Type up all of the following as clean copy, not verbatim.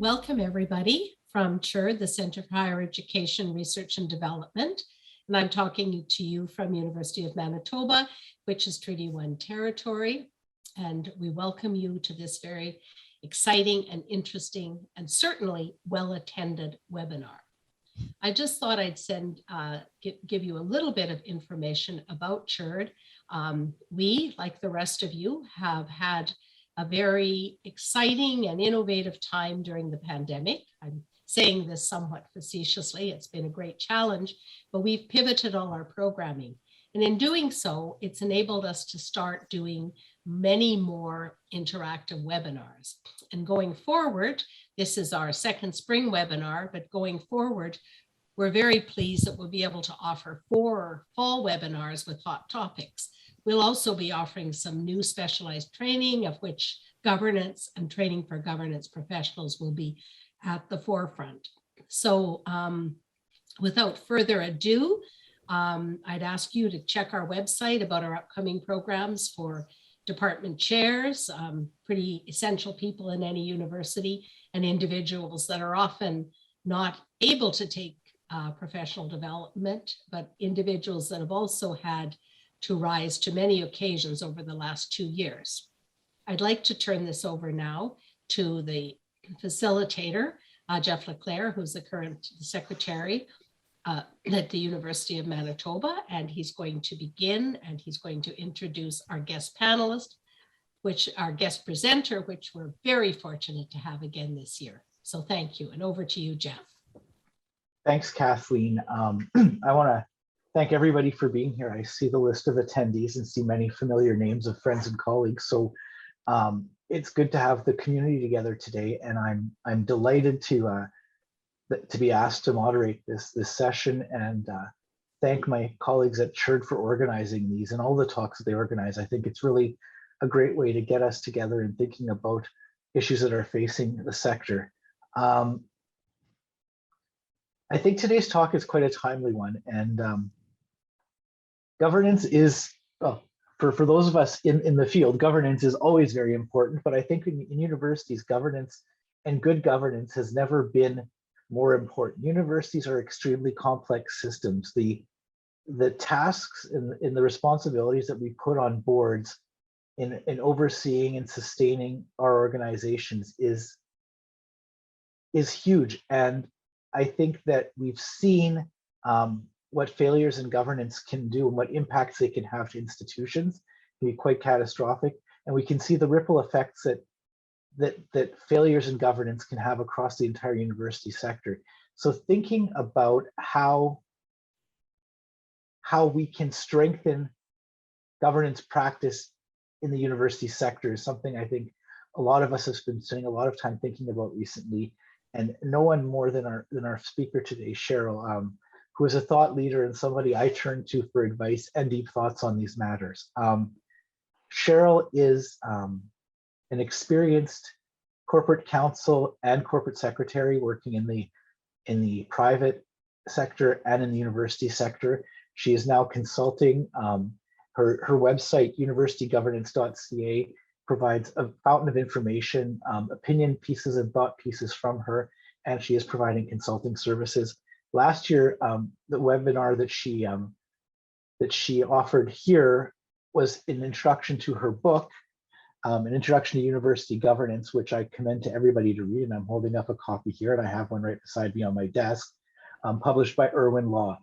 Welcome everybody from CHUR, the Center for Higher Education Research and Development. And I'm talking to you from University of Manitoba, which is Treaty 1 territory. And we welcome you to this very exciting and interesting and certainly well-attended webinar. I just thought I'd give you a little bit of information about CHUR. We, like the rest of you, have had a very exciting and innovative time during the pandemic. I'm saying this somewhat facetiously. It's been a great challenge, but we've pivoted all our programming. And in doing so, it's enabled us to start doing many more interactive webinars. And going forward, this is our second spring webinar, but going forward, we're very pleased that we'll be able to offer 4 fall webinars with hot topics. We'll also be offering some new specialized training, of which governance and training for governance professionals will be at the forefront. So without further ado, I'd ask you to check our website about our upcoming programs for department chairs, pretty essential people in any university, and individuals that are often not able to take professional development, but individuals that have also had to rise to many occasions over the last 2 years. I'd like to turn this over now to the facilitator, Jeff Leclerc, who's the current secretary at the University of Manitoba, and he's going to begin and he's going to introduce our guest panelist, our guest presenter, which we're very fortunate to have again this year. So thank you, and over to you, Jeff. Thanks, Kathleen. I want to thank everybody for being here. I see the list of attendees and see many familiar names of friends and colleagues. So it's good to have the community together today, and I'm delighted to be asked to moderate this session, and thank my colleagues at CHUR for organizing these and all the talks that they organize. I think it's really a great way to get us together and thinking about issues that are facing the sector. I think today's talk is quite a timely one, and governance is, well, for those of us in the field, governance is always very important, but I think in universities, governance and good governance has never been more important. Universities are extremely complex systems. The tasks and the responsibilities that we put on boards in overseeing and sustaining our organizations is huge. And I think that we've seen what failures in governance can do and what impacts they can have to institutions. It can be quite catastrophic, and we can see the ripple effects that failures in governance can have across the entire university sector. So thinking about how we can strengthen governance practice in the university sector is something I think a lot of us have been spending a lot of time thinking about recently. And no one more than our speaker today, Cheryl, who is a thought leader and somebody I turn to for advice and deep thoughts on these matters. Cheryl is an experienced corporate counsel and corporate secretary working in the private sector and in the university sector. She is now consulting. Her website, universitygovernance.ca, provides a fountain of information, opinion pieces and thought pieces from her, and she is providing consulting services. Last year, the webinar that she offered here was an introduction to her book, an introduction to university governance, which I commend to everybody to read, and I'm holding up a copy here, and I have one right beside me on my desk, published by Irwin Law.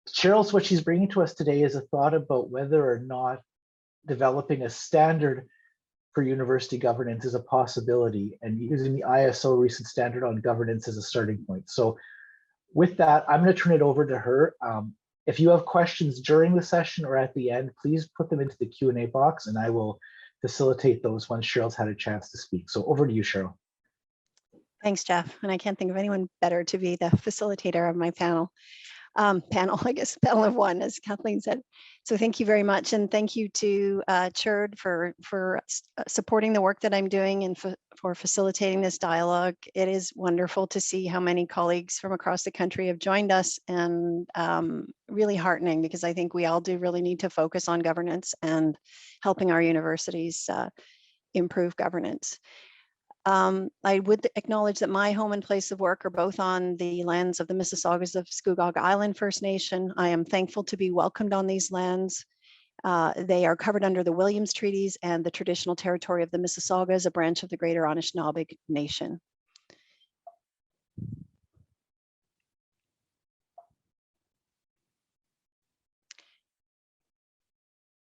Cheryl's, what she's bringing to us today is a thought about whether or not developing a standard for university governance is a possibility, and using the ISO recent standard on governance as a starting point. So with that, I'm going to turn it over to her. If you have questions during the session or at the end, please put them into the Q&A box, and I will facilitate those once Cheryl's had a chance to speak. So over to you, Cheryl. Thanks, Jeff. And I can't think of anyone better to be the facilitator of my panel. I guess panel of one, as Kathleen said. So thank you very much, and thank you to CHUR for supporting the work that I'm doing and for facilitating this dialogue. It is wonderful to see how many colleagues from across the country have joined us, and really heartening, because I think we all do really need to focus on governance and helping our universities improve governance. I would acknowledge that my home and place of work are both on the lands of the Mississaugas of Scugog Island First Nation. I am thankful to be welcomed on these lands. They are covered under the Williams Treaties and the traditional territory of the Mississaugas, a branch of the Greater Anishinaabe Nation.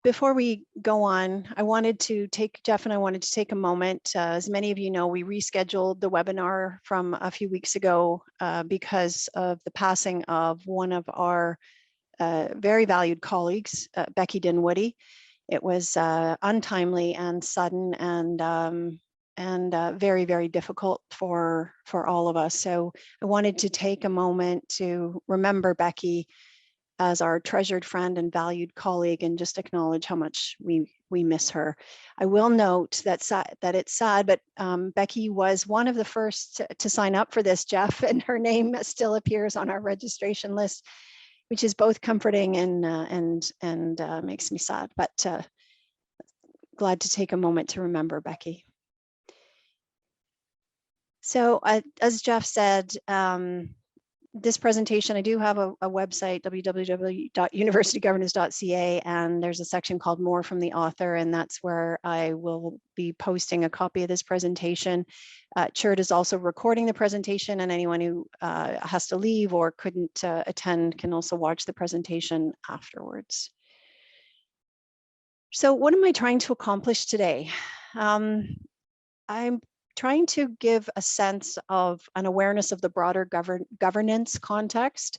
Before we go on, Jeff and I wanted to take a moment. As many of you know, we rescheduled the webinar from a few weeks ago because of the passing of one of our very valued colleagues, Becky Dinwoody. It was untimely and sudden and very, very difficult for all of us. So I wanted to take a moment to remember Becky as our treasured friend and valued colleague, and just acknowledge how much we miss her. I will note that it's sad, but Becky was one of the first to sign up for this, Jeff, and her name still appears on our registration list, which is both comforting and makes me sad, but glad to take a moment to remember Becky. So as Jeff said, this presentation, I do have a website, www.universitygovernance.ca, and there's a section called More from the Author, and that's where I will be posting a copy of this presentation. Chert is also recording the presentation, and anyone who has to leave or couldn't attend can also watch the presentation afterwards. So what am I trying to accomplish today? I'm trying to give a sense of an awareness of the broader governance context.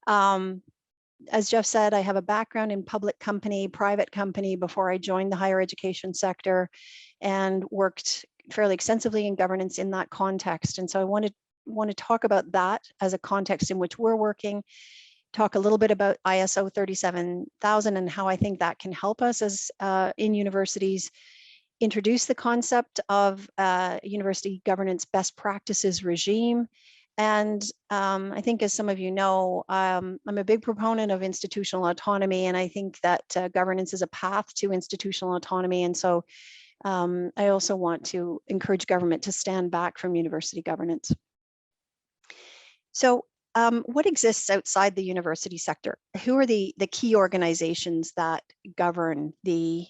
As Jeff said, I have a background in public company, private company before I joined the higher education sector, and worked fairly extensively in governance in that context. And so I want to talk about that as a context in which we're working, talk a little bit about ISO 37000 and how I think that can help us as in universities, introduce the concept of university governance best practices regime. And I think, as some of you know, I'm a big proponent of institutional autonomy, and I think that governance is a path to institutional autonomy. And so I also want to encourage government to stand back from university governance. So what exists outside the university sector? Who are the key organizations that govern the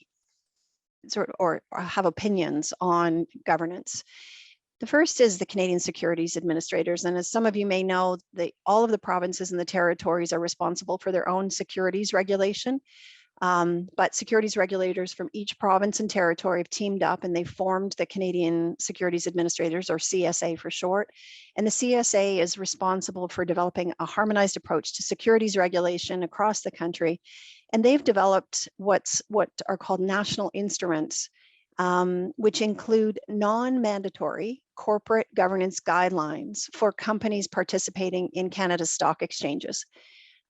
or have opinions on governance? The first is the Canadian Securities Administrators. And as some of you may know, all of the provinces and the territories are responsible for their own securities regulation. But securities regulators from each province and territory have teamed up, and they formed the Canadian Securities Administrators, or CSA for short. And the CSA is responsible for developing a harmonized approach to securities regulation across the country. And they've developed what are called national instruments, which include non-mandatory corporate governance guidelines for companies participating in Canada's stock exchanges.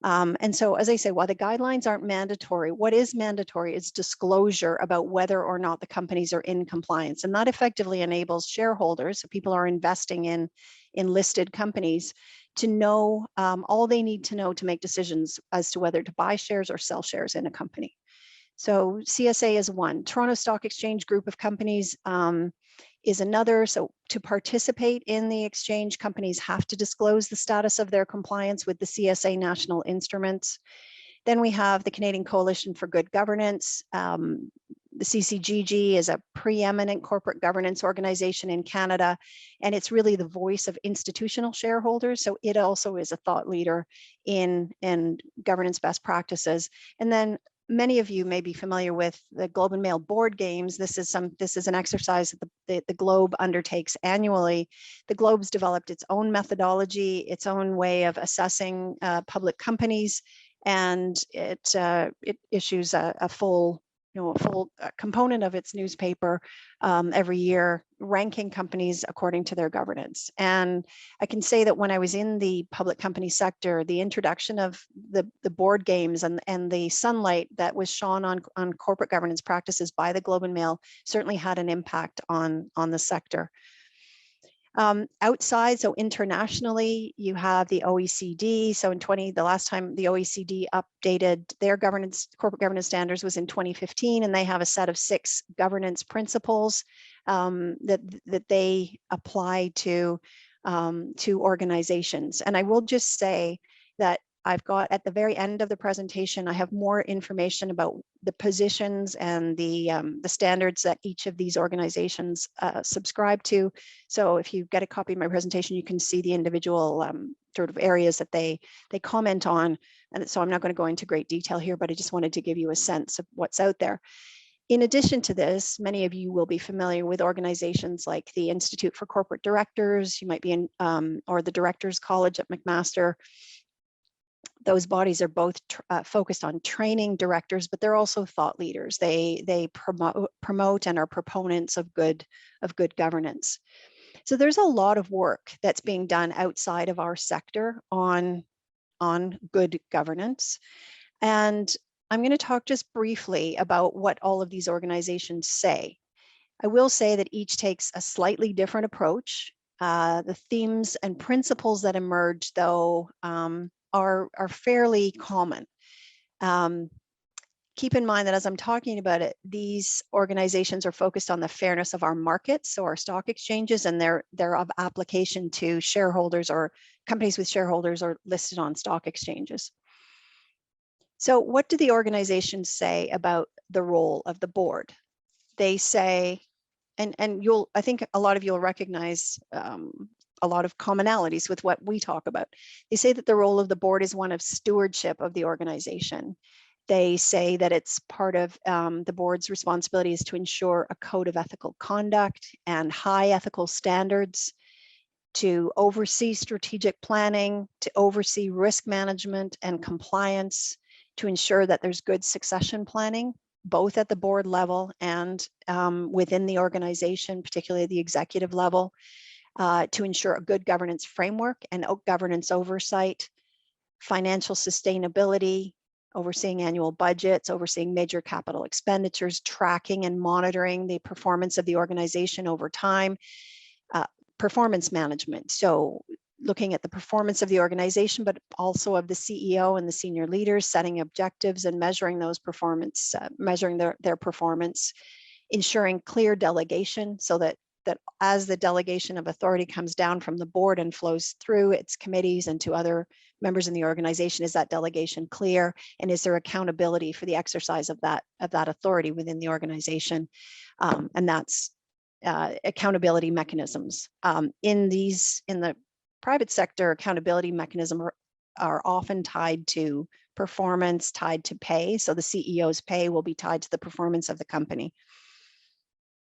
And so, as I say, while the guidelines aren't mandatory, what is mandatory is disclosure about whether or not the companies are in compliance. And that effectively enables shareholders, so people are investing in listed companies, to know all they need to know to make decisions as to whether to buy shares or sell shares in a company. So CSA is one. Toronto Stock Exchange group of companies is another. So to participate in the exchange, companies have to disclose the status of their compliance with the CSA national instruments. Then we have the Canadian Coalition for Good Governance. The CCGG is a preeminent corporate governance organization in Canada, and it's really the voice of institutional shareholders. So it also is a thought leader in governance best practices. And then many of you may be familiar with the Globe and Mail board games. This is an exercise that the Globe undertakes annually. The Globe's developed its own methodology, its own way of assessing public companies, and it issues a full component of its newspaper every year, ranking companies according to their governance. And I can say that when I was in the public company sector, the introduction of the board games and the sunlight that was shone on corporate governance practices by the Globe and Mail certainly had an impact on the sector. Outside, so internationally, you have the OECD. So the last time the OECD updated their corporate governance standards was in 2015, and they have a set of 6 governance principles. that they apply to organizations. And I will just say that I've got at the very end of the presentation, I have more information about the positions and the standards that each of these organizations subscribe to. So if you get a copy of my presentation, you can see the individual sort of areas that they comment on. And so I'm not going to go into great detail here, but I just wanted to give you a sense of what's out there. In addition to this, many of you will be familiar with organizations like the Institute for Corporate Directors. You might be in, or the Directors College at McMaster. Those bodies are both focused on training directors, but they're also thought leaders. They promote and are proponents of good governance. So there's a lot of work that's being done outside of our sector on good governance. And I'm going to talk just briefly about what all of these organizations say. I will say that each takes a slightly different approach. The themes and principles that emerge, though, are fairly common. Keep in mind that as I'm talking about it, these organizations are focused on the fairness of our markets, so our stock exchanges, and they're of application to shareholders or companies with shareholders or listed on stock exchanges. So what do the organizations say about the role of the board? They say, and I think a lot of you will recognize a lot of commonalities with what we talk about. They say that the role of the board is one of stewardship of the organization. They say that it's part of the board's responsibility is to ensure a code of ethical conduct and high ethical standards, to oversee strategic planning, to oversee risk management and compliance, to ensure that there's good succession planning, both at the board level and within the organization, particularly the executive level, to ensure a good governance framework and governance oversight, financial sustainability, overseeing annual budgets, overseeing major capital expenditures, tracking and monitoring the performance of the organization over time, performance management. So looking at the performance of the organization, but also of the CEO and the senior leaders, setting objectives and measuring those performance, measuring their performance, ensuring clear delegation so that as the delegation of authority comes down from the board and flows through its committees and to other members in the organization, is that delegation clear? And is there accountability for the exercise of that authority within the organization? And that's accountability mechanisms. In the private sector, accountability mechanisms are often tied to performance, tied to pay. So the CEO's pay will be tied to the performance of the company,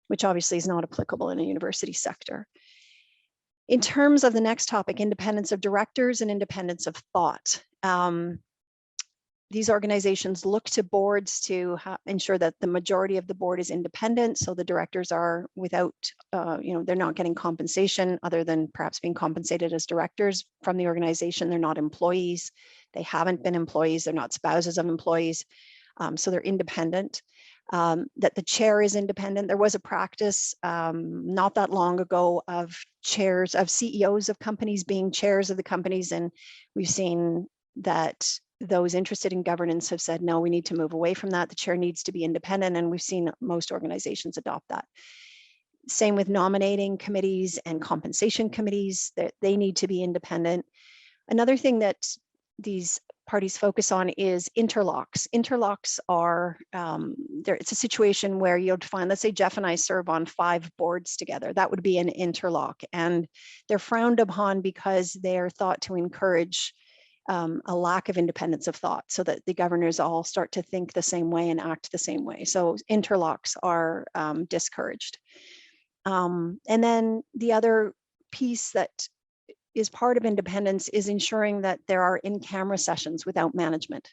which obviously is not applicable in a university sector. In terms of the next topic, independence of directors and independence of thought. These organizations look to boards to ensure that the majority of the board is independent. So the directors are without, they're not getting compensation other than perhaps being compensated as directors from the organization. They're not employees. They haven't been employees. They're not spouses of employees. So they're independent. That the chair is independent. There was a practice not that long ago of chairs of CEOs of companies being chairs of the companies. And we've seen that those interested in governance have said, no, we need to move away from that. The chair needs to be independent. And we've seen most organizations adopt that. Same with nominating committees and compensation committees, that they need to be independent. Another thing that these parties focus on is interlocks. Interlocks are, it's a situation where you'll find, let's say Jeff and I serve on 5 boards together. That would be an interlock. And they're frowned upon because they're thought to encourage a lack of independence of thought, so that the governors all start to think the same way and act the same way. So interlocks are discouraged. And then the other piece that is part of independence is ensuring that there are in-camera sessions without management.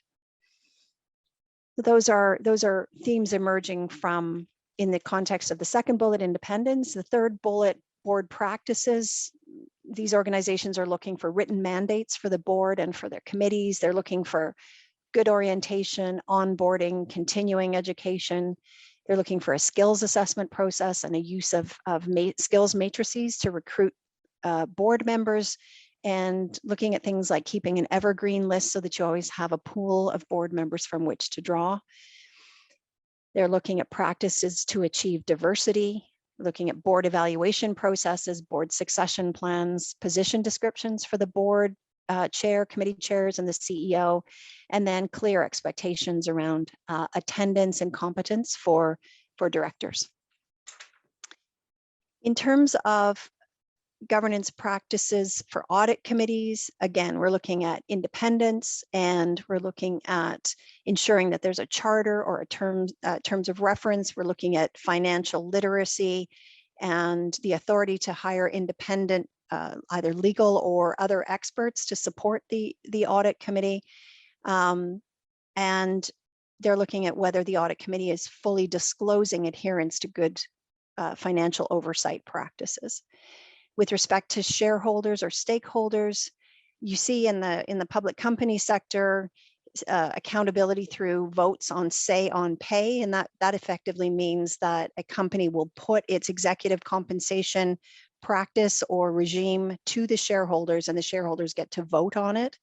Those are themes emerging from in the context of the second bullet, independence. The third bullet, board practices. These organizations are looking for written mandates for the board and for their committees. They're looking for good orientation, onboarding, continuing education. They're looking for a skills assessment process and a use of skills matrices to recruit board members, and looking at things like keeping an evergreen list so that you always have a pool of board members from which to draw. They're looking at practices to achieve diversity. looking at board evaluation processes, board succession plans, position descriptions for the board chair, committee chairs, and the CEO, and then clear expectations around attendance and competence for directors. In terms of governance practices for audit committees, again, we're looking at independence, and we're looking at ensuring that there's a charter or a terms of reference. We're looking at financial literacy and the authority to hire independent either legal or other experts to support the audit committee. And they're looking at whether the audit committee is fully disclosing adherence to good financial oversight practices. With respect to shareholders or stakeholders, you see in the public company sector, accountability through votes on say on pay, and that effectively means that a company will put its executive compensation practice or regime to the shareholders, and the shareholders get to vote on it.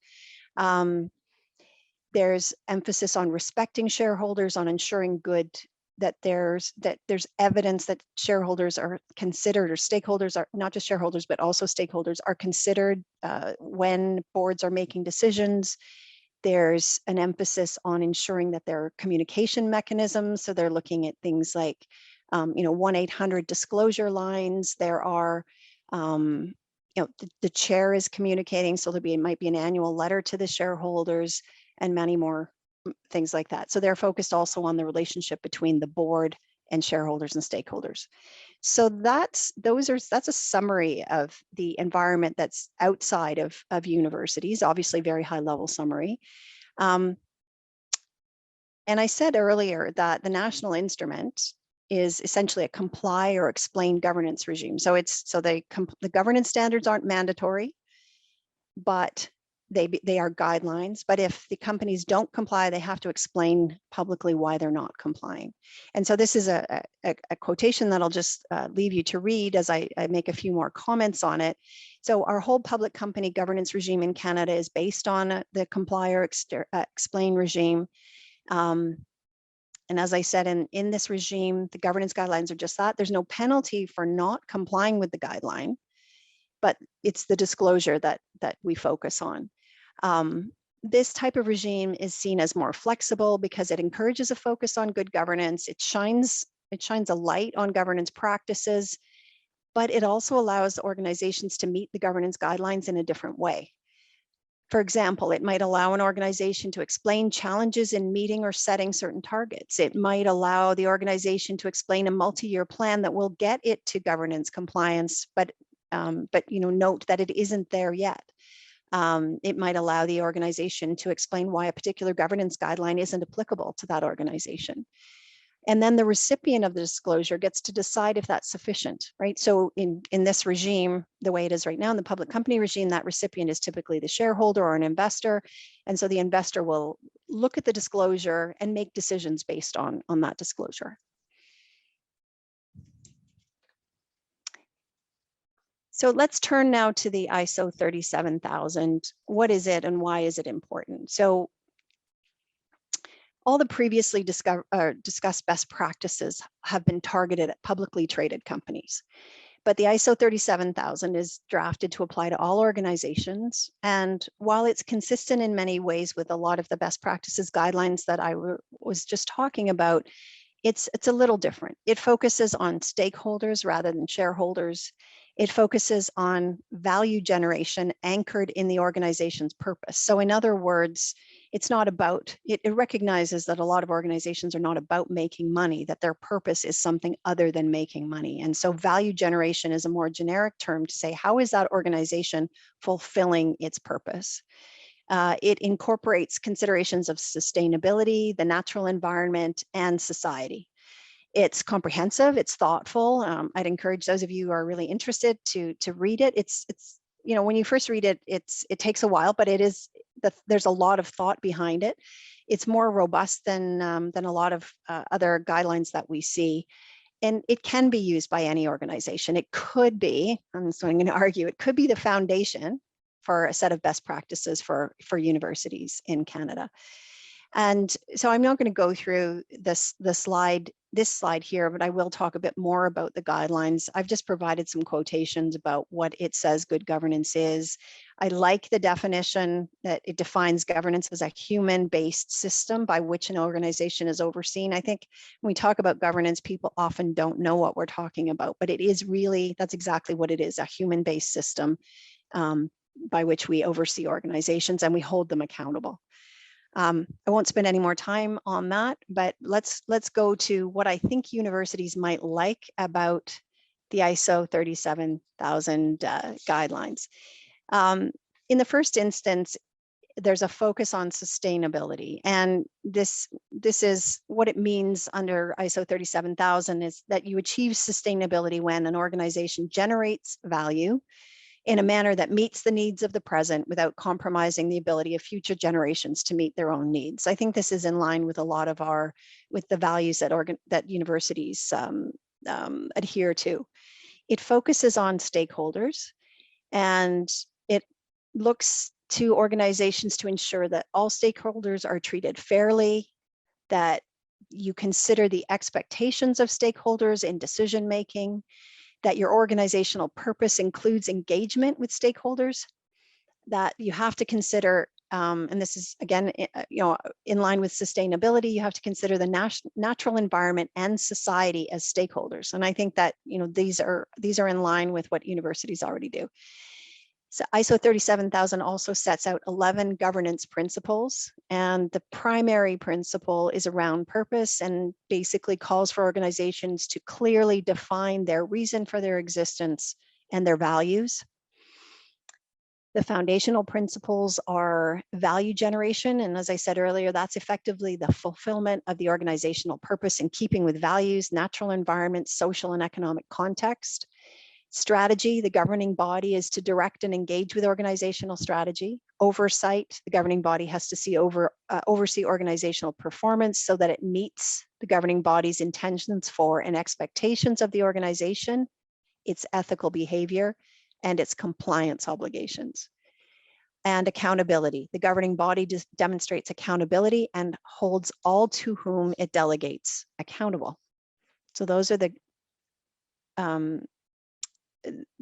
There's emphasis on respecting shareholders, on ensuring that there's evidence that shareholders are considered, or stakeholders are not just shareholders, but also stakeholders are considered when boards are making decisions. There's an emphasis on ensuring that there are communication mechanisms. So they're looking at things like, 1-800 disclosure lines. There are, the chair is communicating, so might be an annual letter to the shareholders, and many more things like that. So they're focused also on the relationship between the board and shareholders and stakeholders. So that's a summary of the environment that's outside of universities, obviously very high level summary. And I said earlier that the national instrument is essentially a comply or explain governance regime. So the governance standards aren't mandatory, but they are guidelines. But if the companies don't comply, they have to explain publicly why they're not complying. And so this is a quotation that I'll just leave you to read as I make a few more comments on it. So our whole public company governance regime in Canada is based on the comply or explain regime. And as I said, in this regime, the governance guidelines are just that. There's no penalty for not complying with the guideline, but it's the disclosure that we focus on. This type of regime is seen as more flexible because it encourages a focus on good governance. It shines a light on governance practices, but it also allows organizations to meet the governance guidelines in a different way. For example, it might allow an organization to explain challenges in meeting or setting certain targets. It might allow the organization to explain a multi-year plan that will get it to governance compliance, but note that it isn't there yet. It might allow the organization to explain why a particular governance guideline isn't applicable to that organization. And then the recipient of the disclosure gets to decide if that's sufficient, right? So in this regime, the way it is right now in the public company regime, that recipient is typically the shareholder or an investor. And so the investor will look at the disclosure and make decisions based on that disclosure. So let's turn now to the ISO 37000. What is it and why is it important? So all the previously discussed best practices have been targeted at publicly traded companies, but the ISO 37000 is drafted to apply to all organizations. And while it's consistent in many ways with a lot of the best practices guidelines that I was just talking about, it's a little different. It focuses on stakeholders rather than shareholders. It focuses on value generation anchored in the organization's purpose. So in other words, it's not about, it recognizes that a lot of organizations are not about making money, that their purpose is something other than making money. And so value generation is a more generic term to say, how is that organization fulfilling its purpose? It incorporates considerations of sustainability, the natural environment, and society. It's comprehensive, it's thoughtful. I'd encourage those of you who are really interested to read it. It's when you first read it, it takes a while, but there's a lot of thought behind it. It's more robust than a lot of other guidelines that we see. And it can be used by any organization. It could be, so I'm going to argue, it could be the foundation for a set of best practices for universities in Canada. And so I'm not going to go through this slide here, but I will talk a bit more about the guidelines. I've just provided some quotations about what it says good governance is. I like the definition that it defines governance as a human-based system by which an organization is overseen. I think when we talk about governance, people often don't know what we're talking about, but it is really, that's exactly what it is, a human-based system by which we oversee organizations and we hold them accountable. I won't spend any more time on that, but let's go to what I think universities might like about the ISO 37000 guidelines. In the first instance, there's a focus on sustainability, and this is what it means under ISO 37000 is that you achieve sustainability when an organization generates value in a manner that meets the needs of the present without compromising the ability of future generations to meet their own needs. I think this is in line with a lot of with the values that universities adhere to. It focuses on stakeholders, and it looks to organizations to ensure that all stakeholders are treated fairly, that you consider the expectations of stakeholders in decision making, that your organizational purpose includes engagement with stakeholders, that you have to consider, and this is again, in line with sustainability, you have to consider the natural environment and society as stakeholders. And I think that these are in line with what universities already do. So ISO 37000 also sets out 11 governance principles, and the primary principle is around purpose and basically calls for organizations to clearly define their reason for their existence and their values. The foundational principles are value generation, and as I said earlier, that's effectively the fulfillment of the organizational purpose in keeping with values, natural environment, social and economic context. Strategy, the governing body is to direct and engage with organizational strategy. Oversight, the governing body has to oversee organizational performance so that it meets the governing body's intentions for and expectations of the organization, its ethical behavior, and its compliance obligations. And accountability, the governing body demonstrates accountability and holds all to whom it delegates accountable. So those are the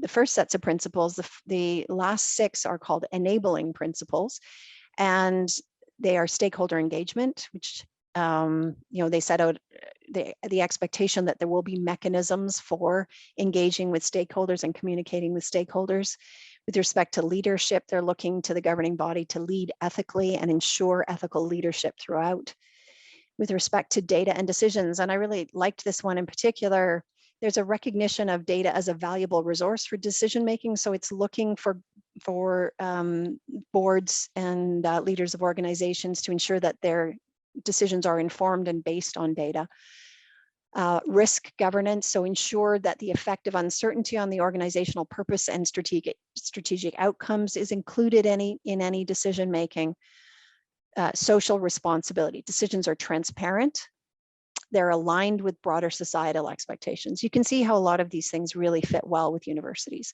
first sets of principles. The last 6 are called enabling principles, and they are stakeholder engagement, which they set out the expectation that there will be mechanisms for engaging with stakeholders and communicating with stakeholders. With respect to leadership, they're looking to the governing body to lead ethically and ensure ethical leadership throughout. With respect to data and decisions, and I really liked this one in particular, there's a recognition of data as a valuable resource for decision making. So it's looking for boards and leaders of organizations to ensure that their decisions are informed and based on data. Risk governance, so ensure that the effect of uncertainty on the organizational purpose and strategic outcomes is included in any decision making. Social responsibility, decisions are transparent. They're aligned with broader societal expectations. You can see how a lot of these things really fit well with universities.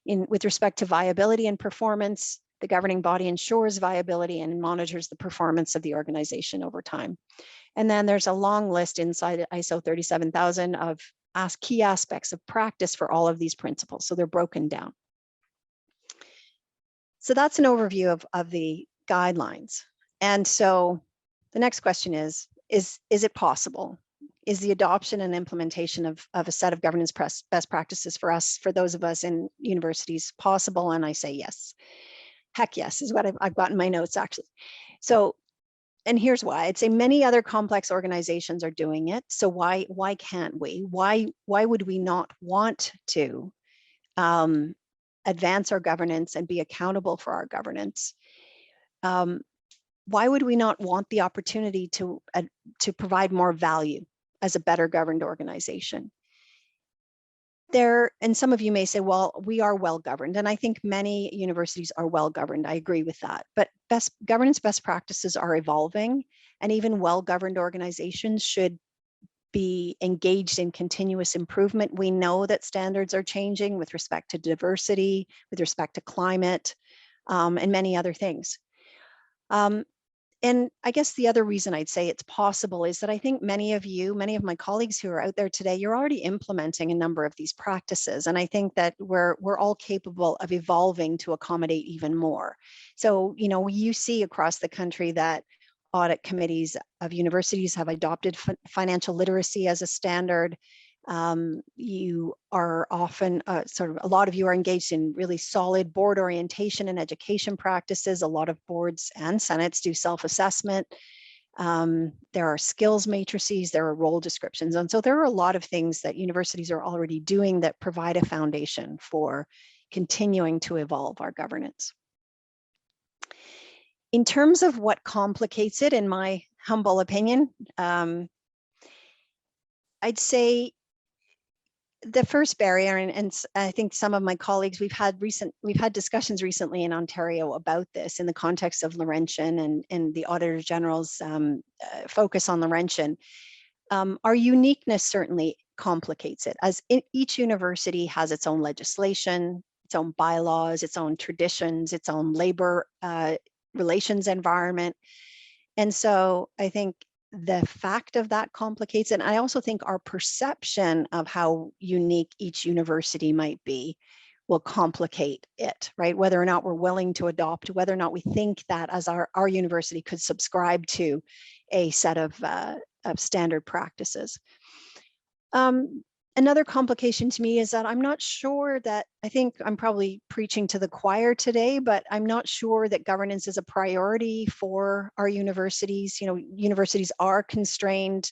With respect to viability and performance, the governing body ensures viability and monitors the performance of the organization over time. And then there's a long list inside ISO 37000 of key aspects of practice for all of these principles. So they're broken down. So that's an overview of the guidelines. And so the next question is it possible? Is the adoption and implementation of a set of governance best practices for those of us in universities possible? And I say yes. Heck yes, is what I've got in my notes actually. So, and here's why. I'd say many other complex organizations are doing it. So why can't we? Why would we not want to advance our governance and be accountable for our governance? Why would we not want the opportunity to provide more value as a better governed organization? And some of you may say, well, we are well governed, and I think many universities are well governed. I agree with that, but governance best practices are evolving, and even well governed organizations should be engaged in continuous improvement. We know that standards are changing with respect to diversity, with respect to climate, and many other things. And I guess the other reason I'd say it's possible is that I think many of my colleagues who are out there today, you're already implementing a number of these practices. And I think that we're all capable of evolving to accommodate even more. So, you know, you see across the country that audit committees of universities have adopted financial literacy as a standard. You are often a lot of you are engaged in really solid board orientation and education practices. A lot of boards and senates do self-assessment. There are skills matrices, there are role descriptions. And so there are a lot of things that universities are already doing that provide a foundation for continuing to evolve our governance. In terms of what complicates it, in my humble opinion, I'd say the first barrier, and I think some of my colleagues, we've had discussions recently in Ontario about this in the context of Laurentian and the Auditor General's focus on Laurentian. Our uniqueness certainly complicates it, as each university has its own legislation, its own bylaws, its own traditions, its own labor relations environment. And so I think the fact of that complicates it. And I also think our perception of how unique each university might be will complicate it, right? Whether or not we're willing to adopt, whether or not we think that as our university could subscribe to a set of standard practices. Another complication to me is that I'm not sure that, I think I'm probably preaching to the choir today, but I'm not sure that governance is a priority for our universities. You know, universities are constrained,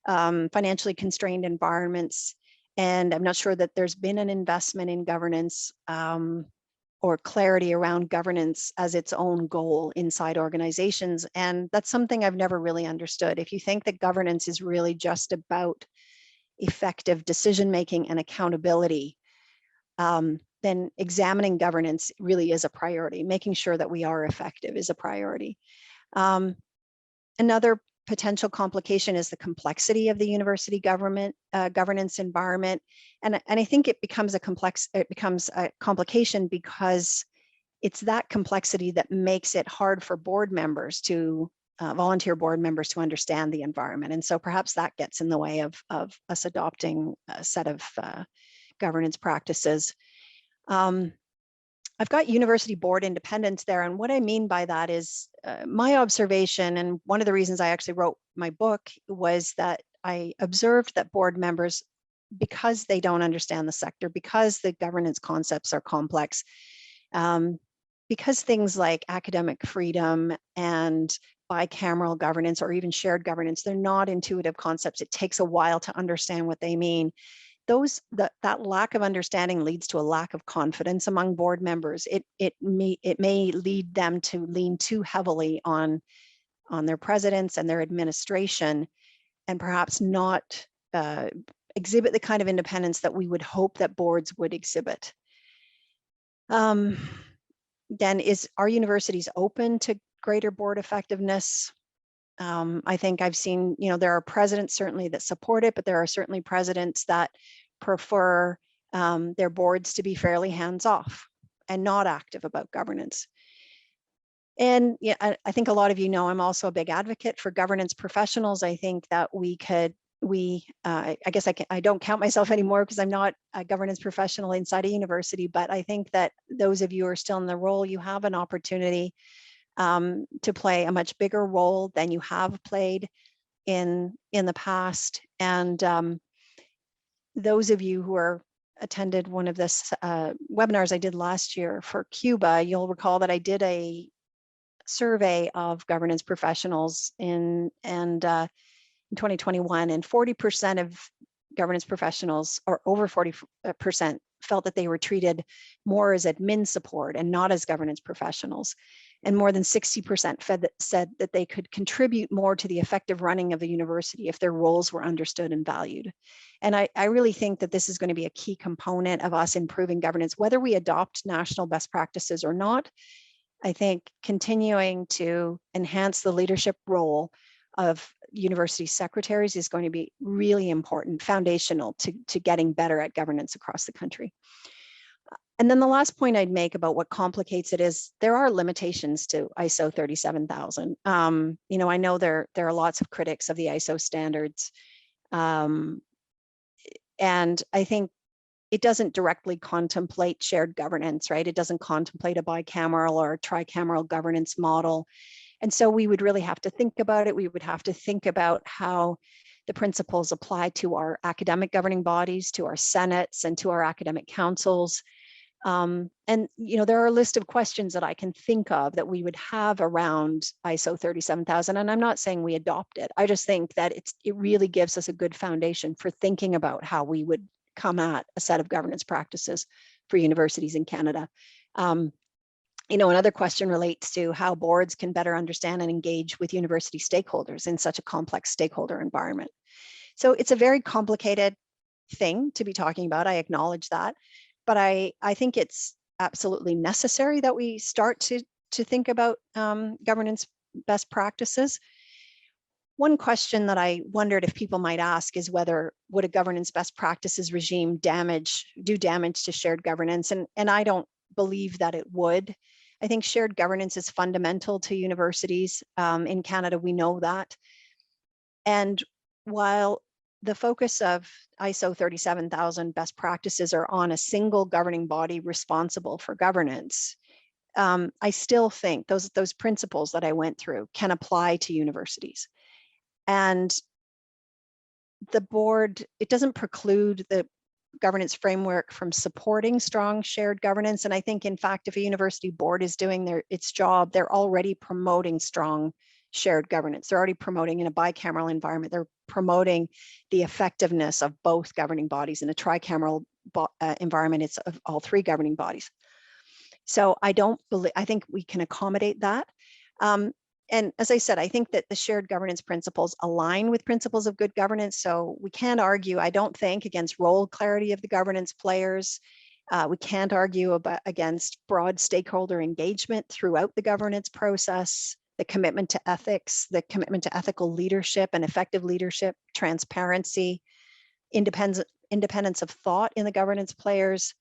financially constrained environments, and I'm not sure that there's been an investment in governance or clarity around governance as its own goal inside organizations. And that's something I've never really understood. If you think that governance is really just about effective decision-making and accountability, then examining governance really is a priority. Making sure that we are effective is a priority. Another potential complication is the complexity of the university governance environment. And I think it becomes a complication because it's that complexity that makes it hard for board members to volunteer board members to understand the environment. And so perhaps that gets in the way of us adopting a set of governance practices. I've got university board independence there. And what I mean by that is my observation, and one of the reasons I actually wrote my book was that I observed that board members, because they don't understand the sector, because the governance concepts are complex, because things like academic freedom and bicameral governance or even shared governance, they're not intuitive concepts. It takes a while to understand what they mean. That lack of understanding leads to a lack of confidence among board members. It may lead them to lean too heavily on their presidents and their administration, and perhaps not exhibit the kind of independence that we would hope that boards would exhibit. Then, are universities open to greater board effectiveness? I think I've seen, you know, there are presidents certainly that support it, but there are certainly presidents that prefer their boards to be fairly hands-off and not active about governance. And yeah, I think a lot of you know I'm also a big advocate for governance professionals. I think that I guess I don't count myself anymore because I'm not a governance professional inside a university, but I think that those of you who are still in the role, you have an opportunity to play a much bigger role than you have played in the past. And those of you who attended one of this webinars I did last year for Cuba, you'll recall that I did a survey of governance professionals in 2021, and 40% of governance professionals, or over 40%, felt that they were treated more as admin support and not as governance professionals. And more than 60% said that they could contribute more to the effective running of the university if their roles were understood and valued. And I really think that this is going to be a key component of us improving governance, whether we adopt national best practices or not. I think continuing to enhance the leadership role of university secretaries is going to be really important, foundational to getting better at governance across the country. And then the last point I'd make about what complicates it is there are limitations to ISO 37000. You know, I know there are lots of critics of the ISO standards. And I think it doesn't directly contemplate shared governance, right? It doesn't contemplate a bicameral or tricameral governance model. And so we would really have to think about it. We would have to think about how the principles apply to our academic governing bodies, to our senates, and to our academic councils. And you know, there are a list of questions that I can think of that we would have around ISO 37000. And I'm not saying we adopt it. I just think that it really gives us a good foundation for thinking about how we would come at a set of governance practices for universities in Canada. You know, another question relates to how boards can better understand and engage with university stakeholders in such a complex stakeholder environment. So it's a very complicated thing to be talking about. I acknowledge that. But I think it's absolutely necessary that we start to think about governance best practices. One question that I wondered if people might ask is whether would a governance best practices regime do damage to shared governance? And I don't believe that it would. I think shared governance is fundamental to universities. In Canada, we know that. And while the focus of ISO 37000 best practices are on a single governing body responsible for governance, I still think those principles that I went through can apply to universities. And the board, it doesn't preclude the governance framework from supporting strong shared governance. And I think, in fact, if a university board is doing its job, they're already promoting strong shared governance. They're already promoting in a bicameral environment. They're promoting the effectiveness of both governing bodies. In a tricameral environment, it's of all three governing bodies. So I think we can accommodate that. And as I said, I think that the shared governance principles align with principles of good governance. So we can't argue, I don't think, against role clarity of the governance players. We can't argue against broad stakeholder engagement throughout the governance process, the commitment to ethics, the commitment to ethical leadership and effective leadership, transparency, independence of thought in the governance players,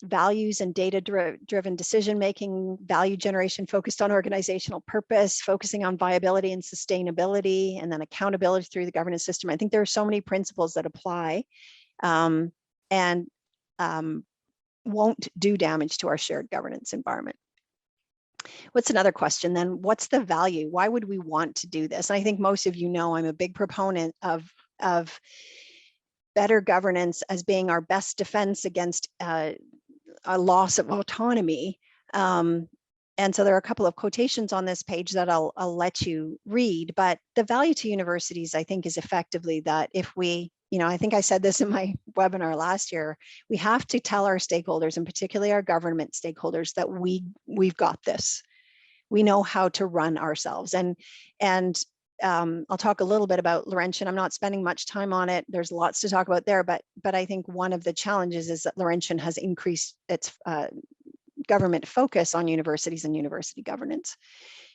values and data-driven decision-making, value generation focused on organizational purpose, focusing on viability and sustainability, and then accountability through the governance system. I think there are so many principles that apply and won't do damage to our shared governance environment. What's another question then? What's the value? Why would we want to do this? And I think most of you know I'm a big proponent of better governance as being our best defense against a loss of autonomy. And so there are a couple of quotations on this page that I'll let you read, but the value to universities, I think, is effectively that if we, you know, I think I said this in my webinar last year, we have to tell our stakeholders, and particularly our government stakeholders, that we've got this. We know how to run ourselves. And I'll talk a little bit about Laurentian. I'm not spending much time on it. There's lots to talk about there, but I think one of the challenges is that Laurentian has increased its government focus on universities and university governance.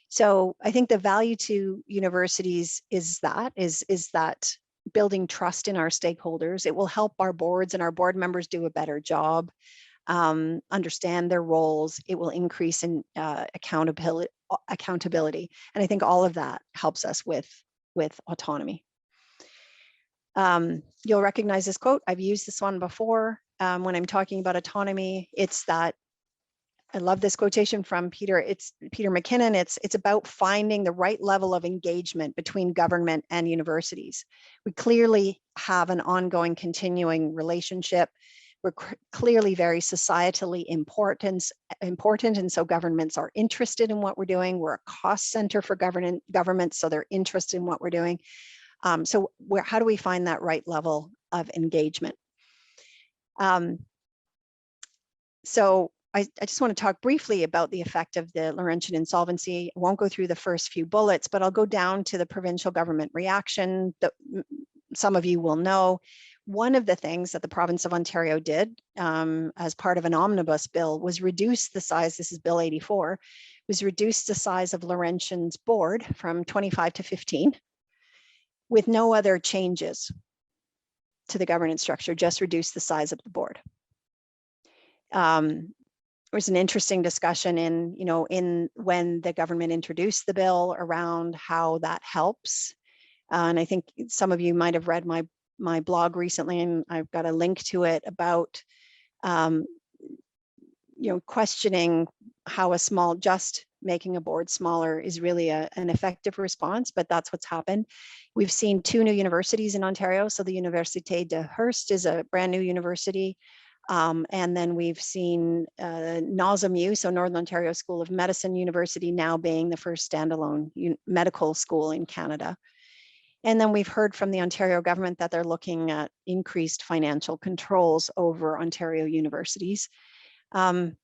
So I think the value to universities is that building trust in our stakeholders. It will help our boards and our board members do a better job, understand their roles. It will increase in accountability. And I think all of that helps us with autonomy. You'll recognize this quote. I've used this one before when I'm talking about autonomy. It's that, I love this quotation from Peter. It's Peter McKinnon. It's about finding the right level of engagement between government and universities. We clearly have an ongoing, continuing relationship. We're clearly very societally important, and so governments are interested in what we're doing. We're a cost center for governments, so they're interested in what we're doing. So how do we find that right level of engagement? So I just want to talk briefly about the effect of the Laurentian insolvency. I won't go through the first few bullets, but I'll go down to the provincial government reaction that some of you will know. One of the things that the province of Ontario did as part of an omnibus bill was reduce the size, this is Bill 84, was reduce the size of Laurentian's board from 25 to 15 with no other changes to the governance structure, just reduce the size of the board. There was an interesting discussion in when the government introduced the bill around how that helps. And I think some of you might have read my blog recently, and I've got a link to it about questioning how just making a board smaller is really an effective response, but that's what's happened. We've seen 2 new universities in Ontario. So the Université de Hearst is a brand new university. And then we've seen NOSMU, so Northern Ontario School of Medicine University, now being the first standalone medical school in Canada. And then we've heard from the Ontario government that they're looking at increased financial controls over Ontario universities. And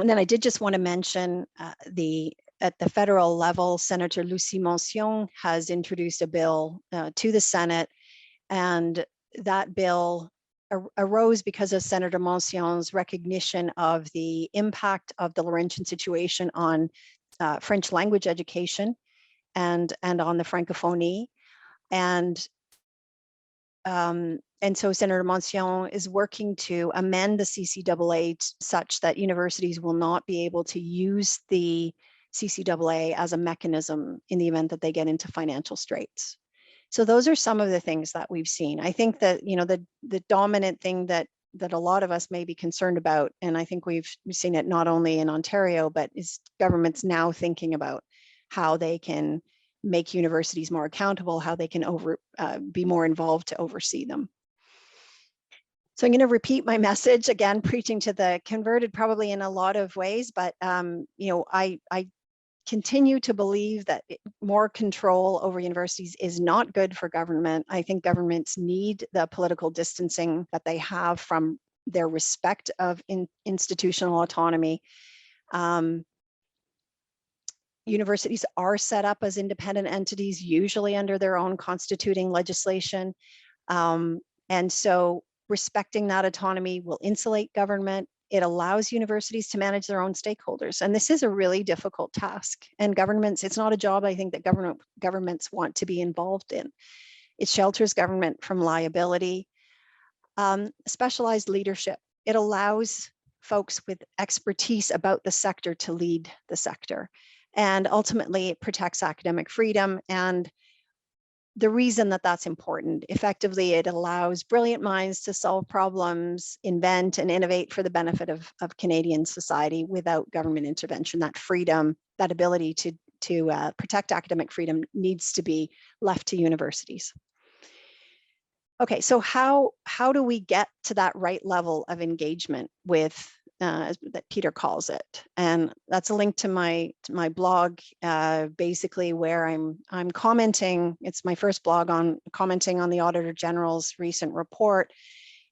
then I did just want to mention at the federal level, Senator Lucie Mention has introduced a bill to the Senate, and that bill arose because of Senator Mention's recognition of the impact of the Laurentian situation on French language education and on the Francophonie. And so Senator Mention is working to amend the CCAA such that universities will not be able to use the CCAA as a mechanism in the event that they get into financial straits. So those are some of the things that we've seen. I think that the dominant thing that a lot of us may be concerned about, and I think we've seen it not only in Ontario, but is governments now thinking about how they can make universities more accountable, how they can be more involved to oversee them. So I'm going to repeat my message again, preaching to the converted probably in a lot of ways, but I continue to believe that more control over universities is not good for government. I think governments need the political distancing that they have from their respect of institutional autonomy. Universities are set up as independent entities, usually under their own constituting legislation. And so respecting that autonomy will insulate government. It allows universities to manage their own stakeholders. And this is a really difficult task. And governments, it's not a job I think that governments want to be involved in. It shelters government from liability. Specialized leadership. It allows folks with expertise about the sector to lead the sector. And ultimately, it protects academic freedom. And the reason that that's important, effectively, it allows brilliant minds to solve problems, invent and innovate for the benefit of Canadian society without government intervention. That freedom, that ability to protect academic freedom needs to be left to universities. Okay, so how do we get to that right level of engagement with that Peter calls it? And that's a link to my blog, basically where I'm commenting. It's my first blog on commenting on the Auditor General's recent report,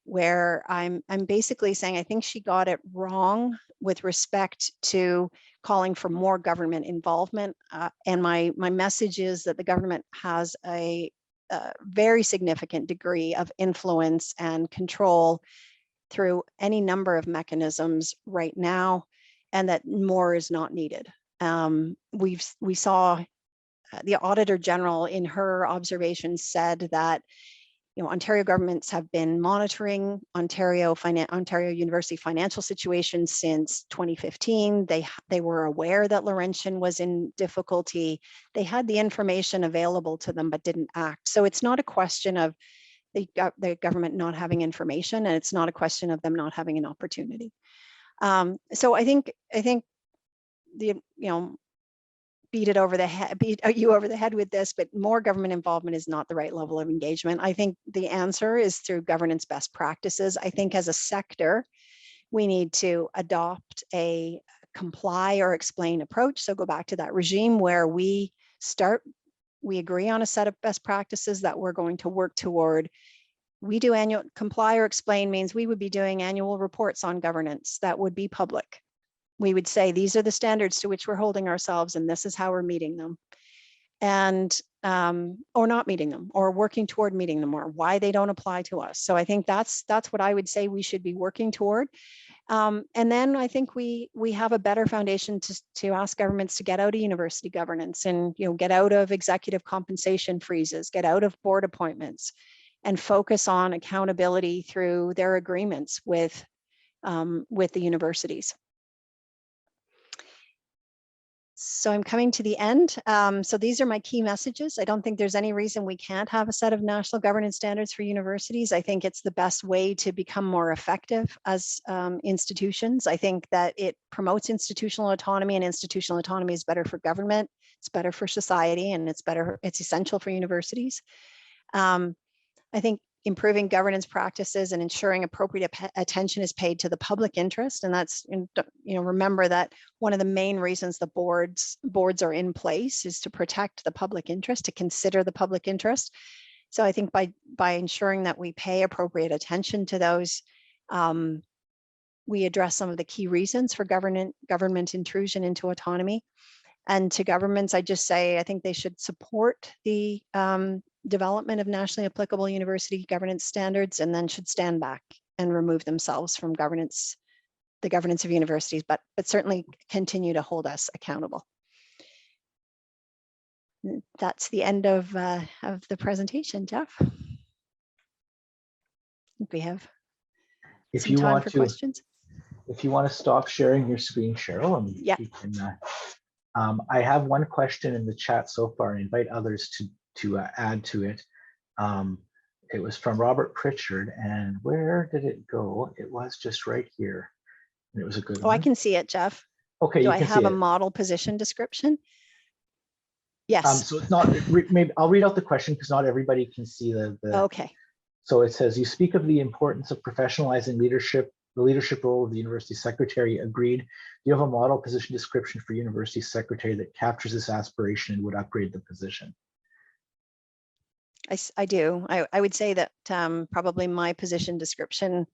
where I'm basically saying I think she got it wrong with respect to calling for more government involvement. And my message is that the government has a very significant degree of influence and control through any number of mechanisms right now, and that more is not needed. We saw the Auditor General in her observations said that Ontario governments have been monitoring Ontario University financial situation since 2015. They were aware that Laurentian was in difficulty. They had the information available to them, but didn't act. So it's not a question of the government not having information, and it's not a question of them not having an opportunity. So I think beat you over the head with this, but more government involvement is not the right level of engagement. I think the answer is through governance best practices. I think as a sector, we need to adopt a comply or explain approach. So go back to that regime where we agree on a set of best practices that we're going to work toward. We do annual comply or explain means we would be doing annual reports on governance that would be public. We would say, these are the standards to which we're holding ourselves, and this is how we're meeting them. And, or not meeting them, or working toward meeting them, or why they don't apply to us. So I think that's what I would say we should be working toward. And then I think we have a better foundation to ask governments to get out of university governance and get out of executive compensation freezes, get out of board appointments, and focus on accountability through their agreements with with the universities. So I'm coming to the end. So these are my key messages. I don't think there's any reason we can't have a set of national governance standards for universities. I think it's the best way to become more effective as institutions. I think that it promotes institutional autonomy, and institutional autonomy is better for government, it's better for society, and it's essential for universities. I think improving governance practices and ensuring appropriate attention is paid to the public interest. And that's, remember that one of the main reasons the boards are in place is to protect the public interest, to consider the public interest. So I think by ensuring that we pay appropriate attention to those, we address some of the key reasons for government intrusion into autonomy. And to governments, I just say, I think they should support the development of nationally applicable university governance standards, and then should stand back and remove themselves from the governance of universities, but certainly continue to hold us accountable. That's the end of the presentation, Jeff. I think we have some time for questions. If you want to stop sharing your screen, Cheryl, and yeah. you can, I have one question in the chat so far, and invite others to add to it. It was from Robert Pritchard, and where did it go? It was just right here, and it was a good one. I can see it, Jeff. Okay, do I have a model position description? Yes. So it's not, maybe I'll read out the question because not everybody can see the. Okay. So it says, you speak of the importance of professionalizing leadership, the leadership role of the university secretary. Agreed. Do you have a model position description for university secretary that captures this aspiration and would upgrade the position? I do. I would say that probably my position description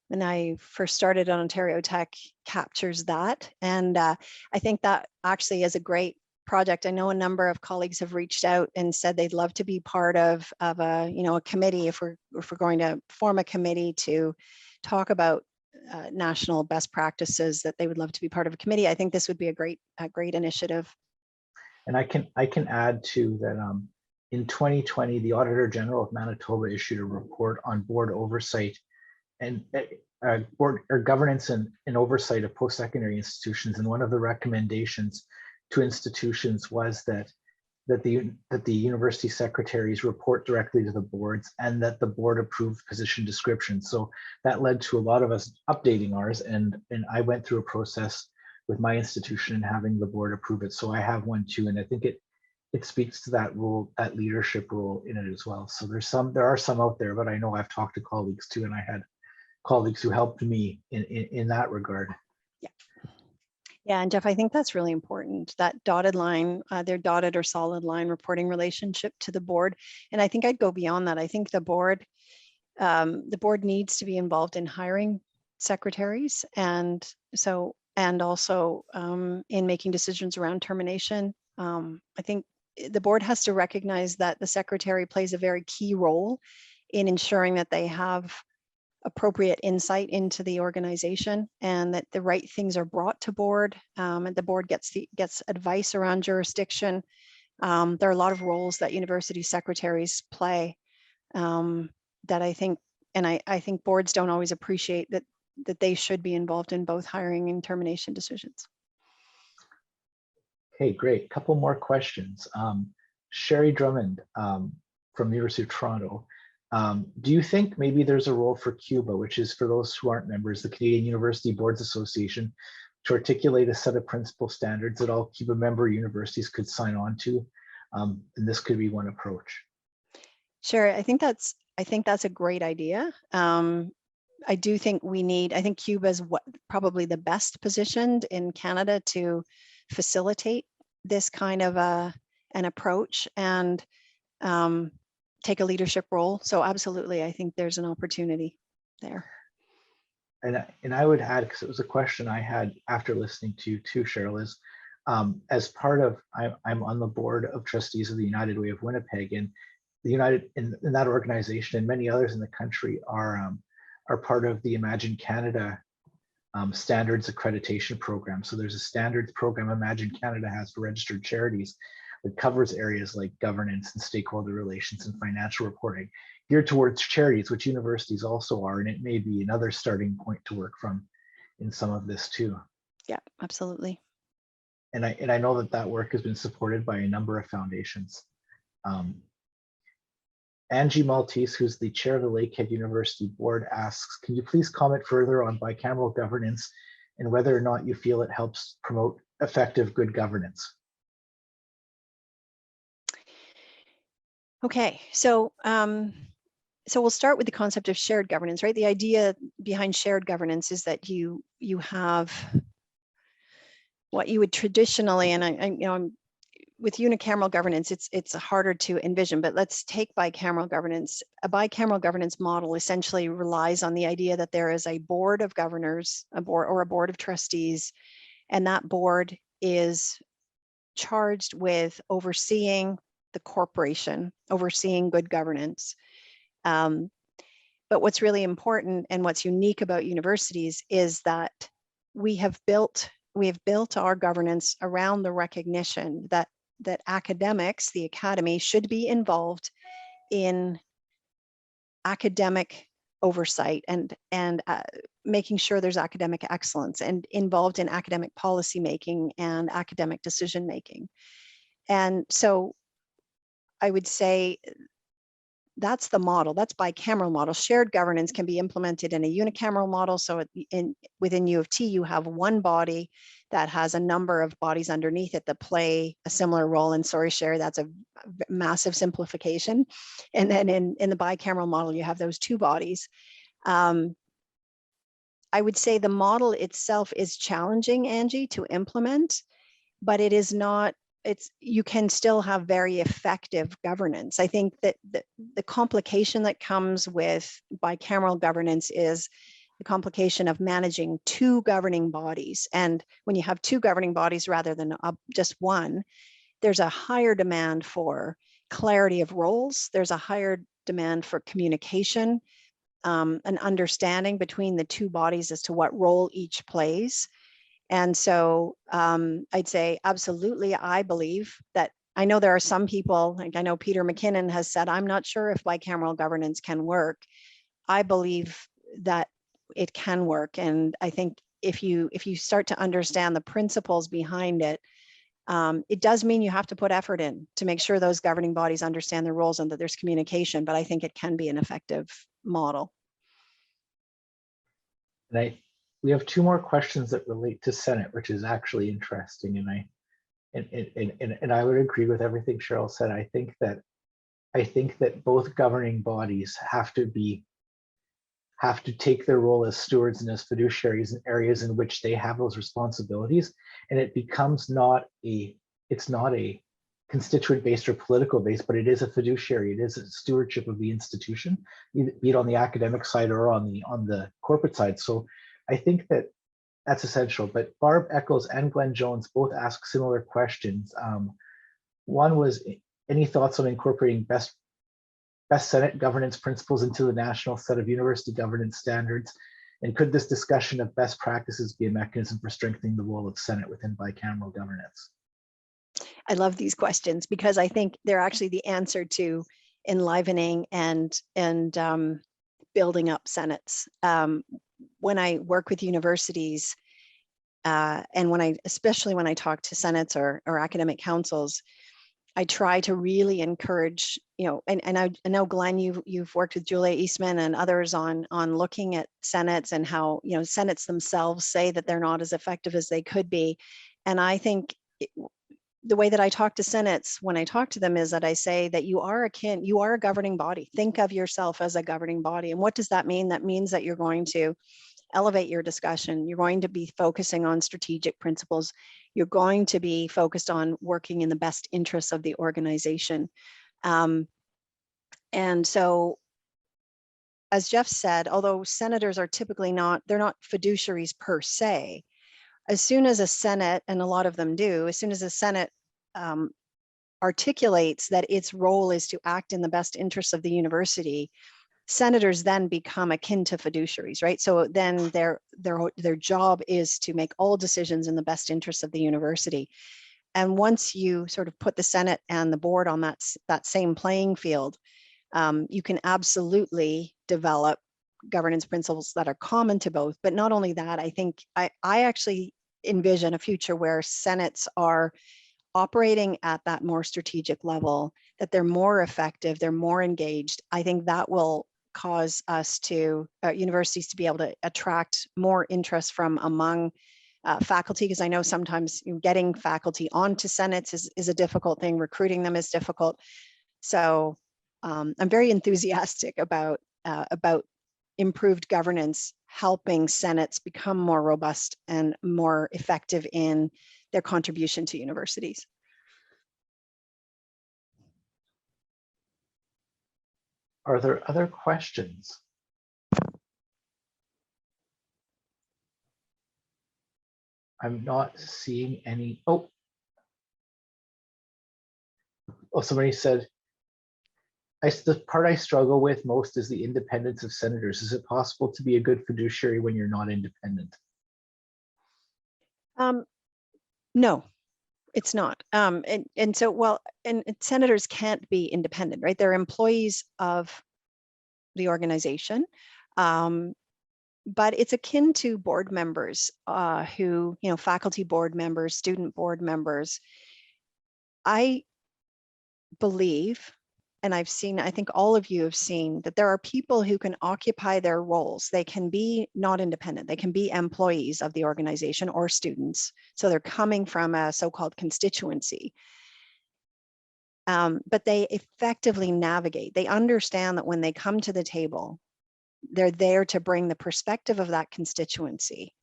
when I first started on Ontario Tech captures that. And I think that actually is a great project. I know a number of colleagues have reached out and said they'd love to be part of a a committee, if we're going to form a committee to talk about national best practices, that they would love to be part of a committee. I think this would be a great initiative. And I can add to that. In 2020, the Auditor General of Manitoba issued a report on board oversight and board or governance and oversight of post-secondary institutions. And one of the recommendations to institutions was that the university secretaries report directly to the boards, and that the board approved position descriptions. So that led to a lot of us updating ours, and I went through a process with my institution and having the board approve it. So I have one too, and I think it speaks to that role, that leadership role in it as well. So there are some out there, but I know I've talked to colleagues too, and I had colleagues who helped me in that regard. Yeah, and Jeff, I think that's really important, that dotted line, their dotted or solid line reporting relationship to the board. And I think I'd go beyond that. I think the board needs to be involved in hiring secretaries, and also in making decisions around termination. I think the board has to recognize that the secretary plays a very key role in ensuring that they have appropriate insight into the organization, and that the right things are brought to board, and the board gets advice around jurisdiction. There are a lot of roles that university secretaries play that I think, and I think boards don't always appreciate that they should be involved in both hiring and termination decisions. Okay, great. Couple more questions. Sherry Drummond from the University of Toronto. Do you think maybe there's a role for CUBA, which is, for those who aren't members, the Canadian University Boards Association, to articulate a set of principal standards that all CUBA member universities could sign on to? And this could be one approach. Sure, I think that's a great idea. I do think I think CUBA is probably the best positioned in Canada to facilitate this kind of an approach and take a leadership role. So absolutely, I think there's an opportunity there. And I would add, because it was a question I had after listening to you too, Cheryl, is as part of, I'm on the board of trustees of the United Way of Winnipeg, and the United in that organization and many others in the country are part of the Imagine Canada standards accreditation program. So there's a standards program Imagine Canada has for registered charities that covers areas like governance and stakeholder relations and financial reporting. geared towards charities, which universities also are, and it may be another starting point to work from in some of this too. Yeah, absolutely. And I know that work has been supported by a number of foundations. Angie Maltese, who's the chair of the Lakehead University Board, asks, can you please comment further on bicameral governance and whether or not you feel it helps promote effective good governance? Okay, so we'll start with the concept of shared governance, right? The idea behind shared governance is that you have what you would traditionally, and I'm with unicameral governance, it's harder to envision, but let's take bicameral governance. A bicameral governance model essentially relies on the idea that there is a board of governors, a board of trustees, and that board is charged with overseeing the corporation, overseeing good governance. But what's really important and what's unique about universities is that we have built our governance around the recognition that academics, the academy, should be involved in academic oversight and making sure there's academic excellence, and involved in academic policy making and academic decision making. And so I would say that's the model. That's bicameral model. Shared governance can be implemented in a unicameral model. So within U of T, you have one body that has a number of bodies underneath it that play a similar role. And sorry, Sherry, that's a massive simplification. And then in the bicameral model, you have those two bodies. I would say the model itself is challenging, Angie, to implement, but it is not. You can still have very effective governance. I think that the complication that comes with bicameral governance is the complication of managing two governing bodies. And when you have two governing bodies rather than just one, there's a higher demand for clarity of roles. There's a higher demand for communication, an understanding between the two bodies as to what role each plays. And so I'd say absolutely, I believe that. I know there are some people, like I know Peter McKinnon has said, I'm not sure if bicameral governance can work. I believe that it can work. And I think if you start to understand the principles behind it, it does mean you have to put effort in to make sure those governing bodies understand their roles and that there's communication, but I think it can be an effective model. And we have two more questions that relate to Senate, which is actually interesting. And I would agree with everything Cheryl said. I think that both governing bodies have to take their role as stewards and as fiduciaries in areas in which they have those responsibilities. And it becomes it's not a constituent based or political based, but it is a fiduciary. It is a stewardship of the institution, be it on the academic side or on the corporate side. So I think that's essential. But Barb Eccles and Glenn Jones both ask similar questions. One was, any thoughts on incorporating best Senate governance principles into the national set of university governance standards? And could this discussion of best practices be a mechanism for strengthening the role of Senate within bicameral governance? I love these questions because I think they're actually the answer to enlivening and building up senates. When I work with universities, and especially when I talk to senates or academic councils, I try to really encourage, and I know, Glenn, you've worked with Julia Eastman and others on looking at senates and how, senates themselves say that they're not as effective as they could be. And I think the way that I talk to senates when I talk to them is that I say that you are a governing body. Think of yourself as a governing body. And what does that mean? That means that you're going to elevate your discussion. You're going to be focusing on strategic principles. You're going to be focused on working in the best interests of the organization. And so, as Jeff said, although senators are typically they're not fiduciaries per se, as soon as a Senate, and a lot of them do, as soon as a Senate articulates that its role is to act in the best interests of the university, senators then become akin to fiduciaries, right? So then their job is to make all decisions in the best interests of the university. And once you sort of put the Senate and the board on that same playing field, You can absolutely develop governance principles that are common to both, but not only that, I think I actually envision a future where senates are operating at that more strategic level, that they're more effective, they're more engaged. I think that will cause us to, universities to be able to attract more interest from among faculty, because I know sometimes getting faculty onto senates is a difficult thing, recruiting them is difficult. So I'm very enthusiastic about improved governance helping senates become more robust and more effective in their contribution to universities. Are there other questions? I'm not seeing any. Oh, somebody said, the part I struggle with most is the independence of senators. Is it possible to be a good fiduciary when you're not independent? No, it's not. And so, well, and senators can't be independent, right? They're employees of the organization. But it's akin to board members who, faculty board members, student board members. I believe, and I've seen, I think all of you have seen, that there are people who can occupy their roles. They can be not independent. They can be employees of the organization or students. So they're coming from a so-called constituency. But they effectively navigate. They understand that when they come to the table, they're there to bring the perspective of that constituency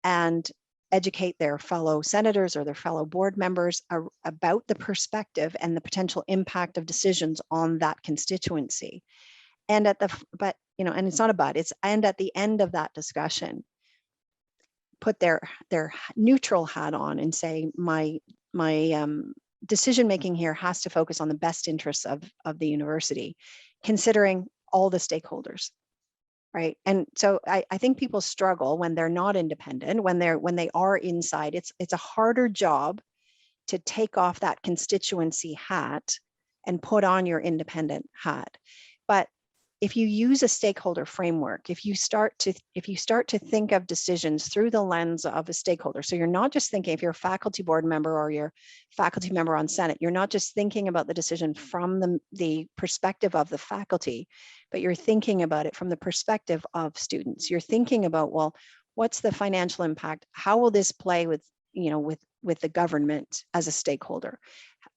and educate their fellow senators or their fellow board members about the perspective and the potential impact of decisions on that constituency. And and it's not a but, and at the end of that discussion, put their neutral hat on and say, my decision making here has to focus on the best interests of the university, considering all the stakeholders. Right. And so I think people struggle when they're not independent, when they are inside. It's a harder job to take off that constituency hat and put on your independent hat. But if you use a stakeholder framework, if you start to think of decisions through the lens of a stakeholder, so you're not just thinking, if you're a faculty board member or you're faculty member on Senate, you're not just thinking about the decision from the perspective of the faculty, but you're thinking about it from the perspective of students. You're thinking about, well, what's the financial impact? How will this play with the government as a stakeholder?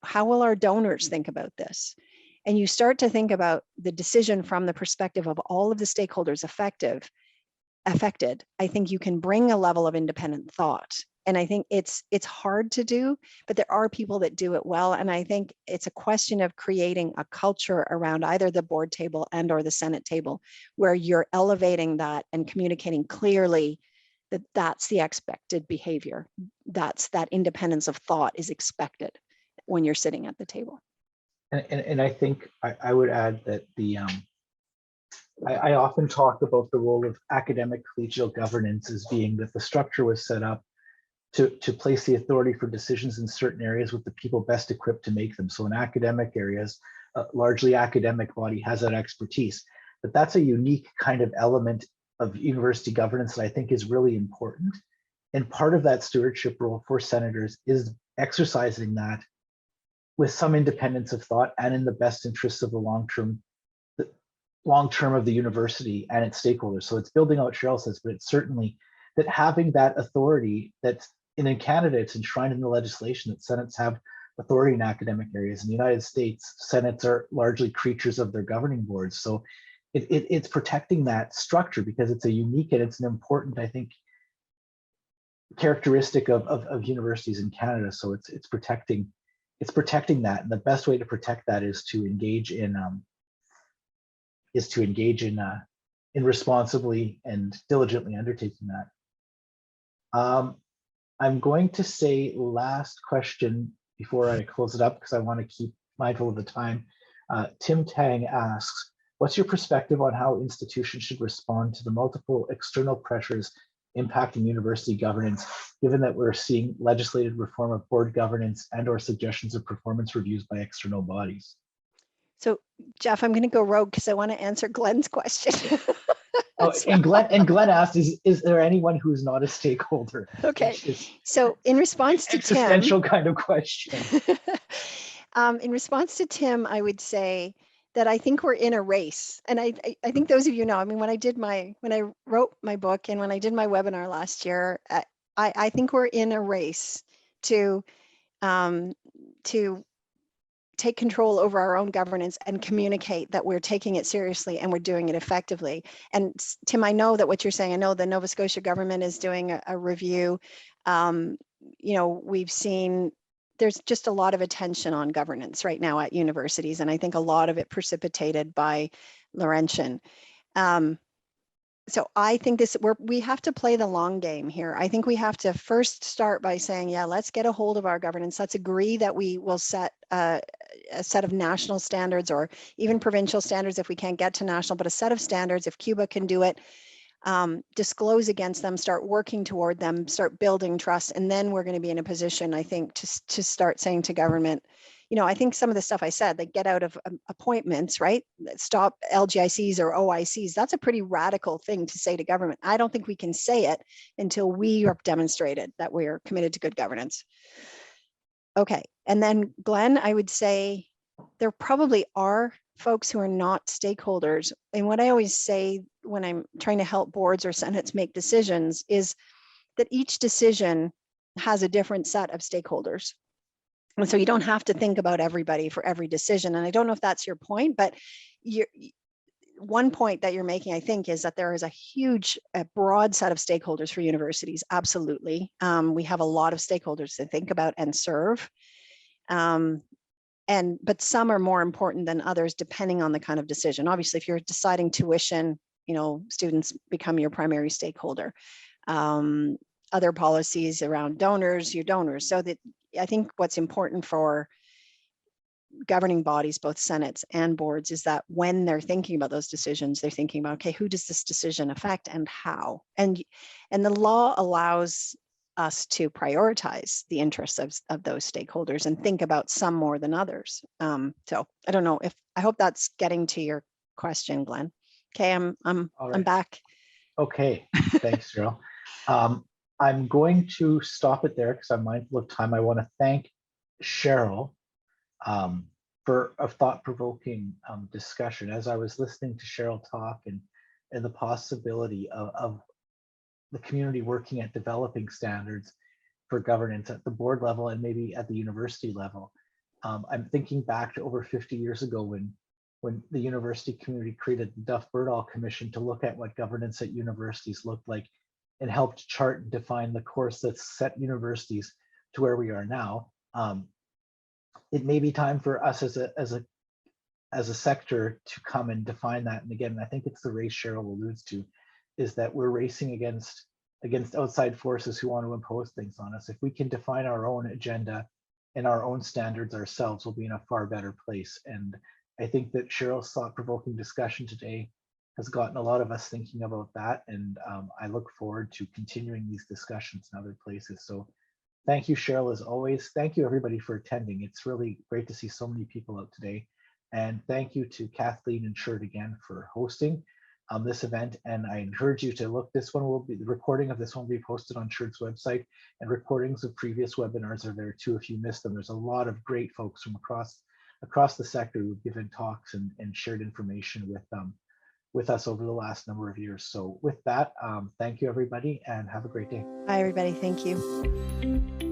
How will our donors think about this? And you start to think about the decision from the perspective of all of the stakeholders affected, I think you can bring a level of independent thought. And I think it's hard to do, but there are people that do it well. And I think it's a question of creating a culture around either the board table and or the Senate table, where you're elevating that and communicating clearly that that's the expected behavior. That's that independence of thought is expected when you're sitting at the table. And I think I would add that I often talk about the role of academic collegial governance as being that the structure was set up to place the authority for decisions in certain areas with the people best equipped to make them. So in academic areas, largely academic body has that expertise, but that's a unique kind of element of university governance that I think is really important. And part of that stewardship role for senators is exercising that with some independence of thought and in the best interests of the long term of the university and its stakeholders. So it's building out what Cheryl says, but it's certainly that having that authority that's in Canada, it's enshrined in the legislation that senates have authority in academic areas. In the United States, senates are largely creatures of their governing boards. So it's protecting that structure because it's a unique and it's an important, I think, characteristic of universities in Canada. So it's protecting that, and the best way to protect that is to engage in responsibly and diligently undertaking that. I'm going to say last question before I close it up because I want to keep mindful of the time. Tim Tang asks, what's your perspective on how institutions should respond to the multiple external pressures impacting university governance, given that we're seeing legislated reform of board governance and or suggestions of performance reviews by external bodies? So Jeff, I'm going to go rogue because I want to answer Glenn's question. Oh, So- and Glenn asked, is there anyone who's not a stakeholder? Okay. Which is So in response to Tim, existential kind of question. in response to Tim, I would say that I think we're in a race. And I think those of you know, I mean, when I wrote my book and when I did my webinar last year, I think we're in a race to take control over our own governance and communicate that we're taking it seriously and we're doing it effectively. And Tim, I know that what you're saying, I know the Nova Scotia government is doing a review. You know, we've seen there's just a lot of attention on governance right now at universities. And I think a lot of it precipitated by Laurentian. So I think we have to play the long game here. I think we have to first start by saying, yeah, let's get a hold of our governance. Let's agree that we will set a set of national standards or even provincial standards if we can't get to national, but a set of standards, if Cuba can do it, disclose against them, start working toward them, start building trust. And then we're going to be in a position, I think, to start saying to government, you know, I think some of the stuff I said, like get out of appointments, right? Stop LGICs or OICs. That's a pretty radical thing to say to government. I don't think we can say it until we have demonstrated that we're committed to good governance. Okay. And then Glenn, I would say there probably are folks who are not stakeholders. And what I always say when I'm trying to help boards or senates make decisions is that each decision has a different set of stakeholders. And so you don't have to think about everybody for every decision. And I don't know if that's your point, but one point that you're making, I think, is that there is a broad set of stakeholders for universities. Absolutely. We have a lot of stakeholders to think about and serve. But some are more important than others, depending on the kind of decision. Obviously, if you're deciding tuition, you know, students become your primary stakeholder. Other policies around donors, your donors. So that I think what's important for governing bodies, both senates and boards, is that when they're thinking about those decisions, they're thinking about, okay, who does this decision affect and how? And the law allows us to prioritize the interests of those stakeholders and think about some more than others. So I don't know I hope that's getting to your question, Glenn. Okay, I'm right. back. Okay, thanks, Cheryl. I'm going to stop it there because I'm mindful of time. I want to thank Cheryl for a thought-provoking discussion. As I was listening to Cheryl talk and the possibility of the community working at developing standards for governance at the board level and maybe at the university level, I'm thinking back to over 50 years ago when the university community created the Duff-Berdahl Commission to look at what governance at universities looked like and helped chart and define the course that's set universities to where we are now. It may be time for us as a sector to come and define that. And again, I think it's the race Cheryl alludes to, is that we're racing against outside forces who want to impose things on us. If we can define our own agenda and our own standards ourselves, we'll be in a far better place. And I think that Cheryl's thought-provoking discussion today has gotten a lot of us thinking about that. And I look forward to continuing these discussions in other places. So thank you, Cheryl, as always. Thank you, everybody, for attending. It's really great to see so many people out today. And thank you to Kathleen and Shirt again for hosting this event. And I encourage you to look. The recording of this one will be posted on Shirt's website, and recordings of previous webinars are there too if you missed them. There's a lot of great folks from across the sector who've given talks and shared information with us over the last number of years. So with that, thank you, everybody, and have a great day. Bye, everybody. Thank you.